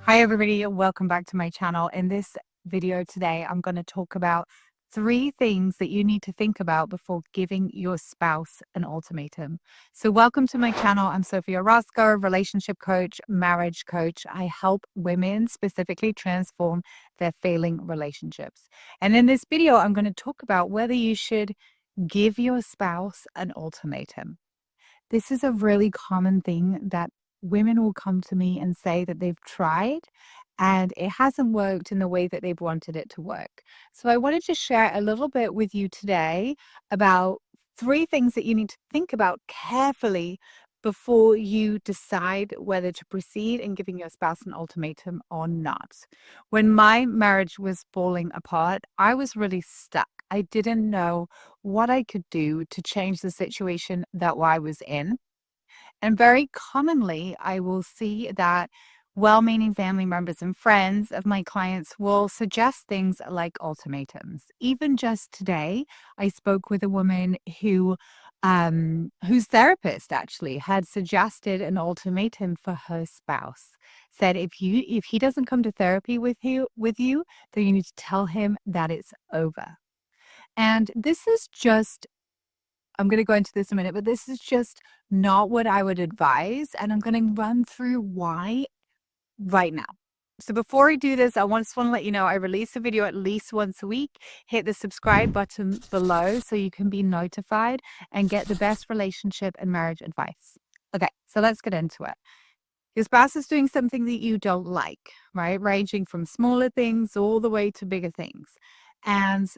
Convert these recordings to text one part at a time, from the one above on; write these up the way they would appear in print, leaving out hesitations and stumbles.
Hi everybody, welcome back to my channel. In this video today, I'm going to talk about 3 things that you need to think about before giving your spouse an ultimatum. So welcome to my channel. I'm Sophia Roscoe, relationship coach, marriage coach. I help women specifically transform their failing relationships. And in this video, I'm going to talk about whether you should give your spouse an ultimatum. This is a really common thing that women will come to me and say that they've tried and it hasn't worked in the way that they've wanted it to work. So I wanted to share a little bit with you today about 3 things that you need to think about carefully before you decide whether to proceed in giving your spouse an ultimatum or not. When my marriage was falling apart, I was really stuck. I didn't know what I could do to change the situation that I was in. And very commonly, I will see that well-meaning family members and friends of my clients will suggest things like ultimatums. Even just today, I spoke with a woman whose therapist actually had suggested an ultimatum for her spouse. Said if he doesn't come to therapy with you, then you need to tell him that it's over. And this is just, I'm going to go into this in a minute, but this is just not what I would advise. And I'm going to run through why right now. So before I do this, I just want to let you know I release a video at least once a week. Hit the subscribe button below so you can be notified and get the best relationship and marriage advice. Okay, so let's get into it. Your spouse is doing something that you don't like, right? Ranging from smaller things all the way to bigger things. And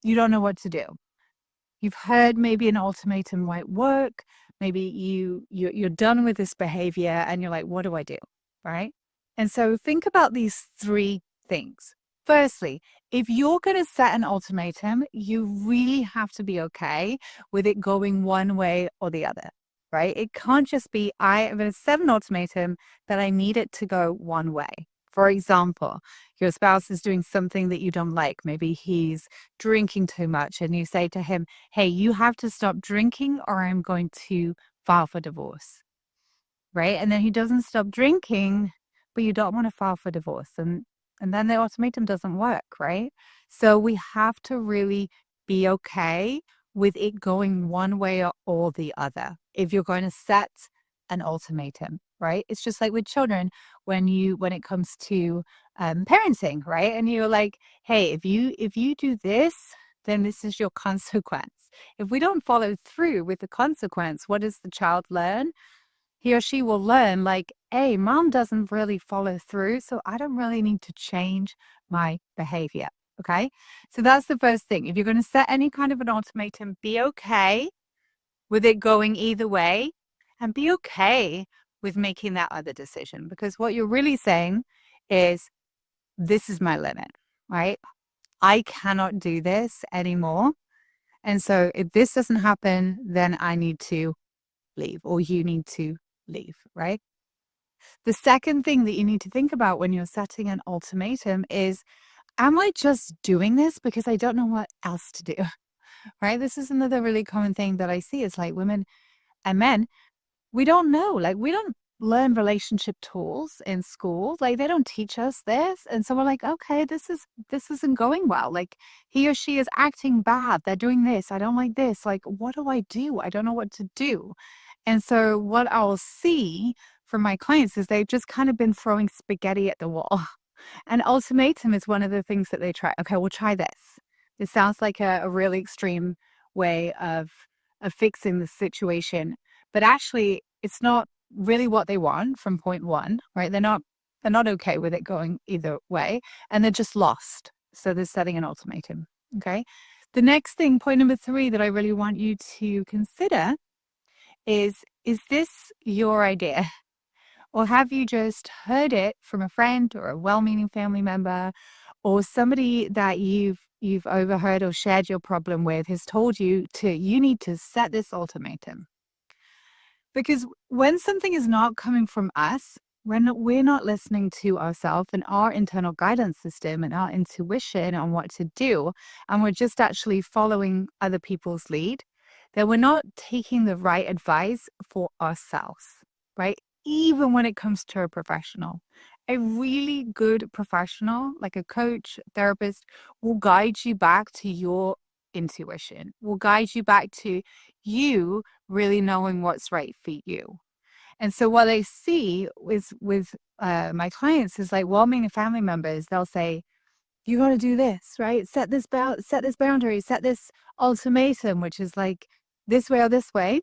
you don't know what to do. You've heard maybe an ultimatum might work. Maybe you're done with this behavior and you're like, what do I do? Right? And so think about these 3 things. Firstly, if you're going to set an ultimatum, you really have to be okay with it going one way or the other, right? It can't just be, I am going to set an ultimatum that I need it to go one way. For example, your spouse is doing something that you don't like. Maybe he's drinking too much and you say to him, hey, you have to stop drinking or I'm going to file for divorce, right? And then he doesn't stop drinking, but you don't want to file for divorce. And then the ultimatum doesn't work, right? So we have to really be okay with it going one way or the other if you're going to set an ultimatum, right? It's just like with children when it comes to parenting, right? And you're like, hey, if you do this, then this is your consequence. If we don't follow through with the consequence, what does the child learn? He or she will learn like, hey, mom doesn't really follow through, so I don't really need to change my behavior. Okay. So that's the first thing. If you're going to set any kind of an ultimatum, be okay with it going either way and be okay with making that other decision, because what you're really saying is, this is my limit, right? I cannot do this anymore. And so if this doesn't happen, then I need to leave or you need to leave, right? The second thing that you need to think about when you're setting an ultimatum is, am I just doing this because I don't know what else to do, right? This is another really common thing that I see is like women and men, we don't know, like we don't learn relationship tools in school. Like they don't teach us this. And so we're like, okay, this isn't going well. Like he or she is acting bad. They're doing this. I don't like this. Like, what do I do? I don't know what to do. And so what I'll see from my clients is they've just kind of been throwing spaghetti at the wall. And ultimatum is one of the things that they try. Okay, we'll try this. This sounds like a really extreme way of fixing the situation, but actually it's not really what they want from point one, right? They're not okay with it going either way, and they're just lost. So they're setting an ultimatum. Okay. The next thing, point number 3 that I really want you to consider is this your idea? Or have you just heard it from a friend or a well-meaning family member or somebody that you've overheard or shared your problem with has told you need to set this ultimatum? Because when something is not coming from us, when we're not listening to ourselves and our internal guidance system and our intuition on what to do, and we're just actually following other people's lead, then we're not taking the right advice for ourselves, right? Even when it comes to a professional. A really good professional, like a coach, therapist, will guide you back to your intuition, will guide you back to you really knowing what's right for you. And so what I see is with my clients is like well-meaning family members, they'll say, you got to do this, right? Set this boundary, set this ultimatum, which is like this way or this way,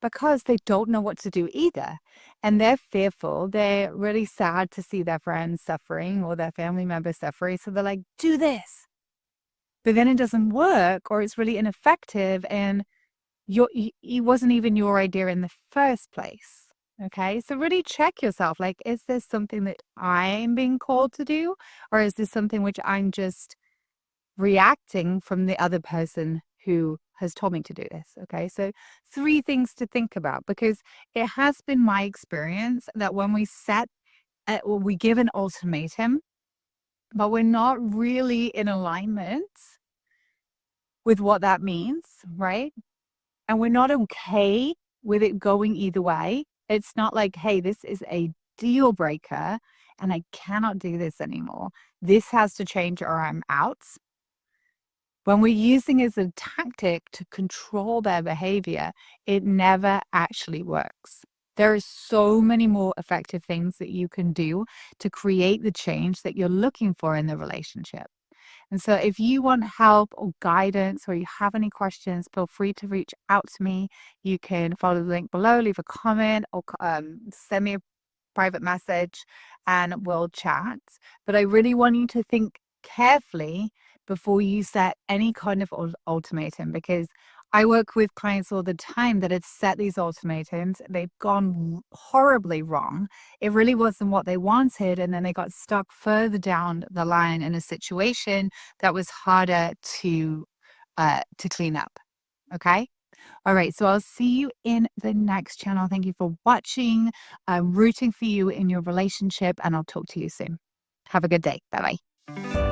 because they don't know what to do either. And they're fearful. They're really sad to see their friends suffering or their family members suffering. So they're like, do this. But then it doesn't work or it's really ineffective. And it wasn't even your idea in the first place. Okay. So really check yourself. Like, is this something that I'm being called to do? Or is this something which I'm just reacting from the other person who has told me to do this? Okay. So 3 things to think about, because it has been my experience that when we or we give an ultimatum, but we're not really in alignment with what that means, right? And we're not okay with it going either way. It's not like, hey, this is a deal breaker and I cannot do this anymore. This has to change or I'm out. When we're using it as a tactic to control their behavior, it never actually works. There are so many more effective things that you can do to create the change that you're looking for in the relationship. And so if you want help or guidance or you have any questions, feel free to reach out to me. You can follow the link below, leave a comment, or send me a private message and we'll chat. But I really want you to think carefully before you set any kind of ultimatum, because I work with clients all the time that have set these ultimatums. They've gone horribly wrong. It really wasn't what they wanted. And then they got stuck further down the line in a situation that was harder to clean up. Okay. All right. So I'll see you in the next channel. Thank you for watching. I'm rooting for you in your relationship and I'll talk to you soon. Have a good day. Bye bye.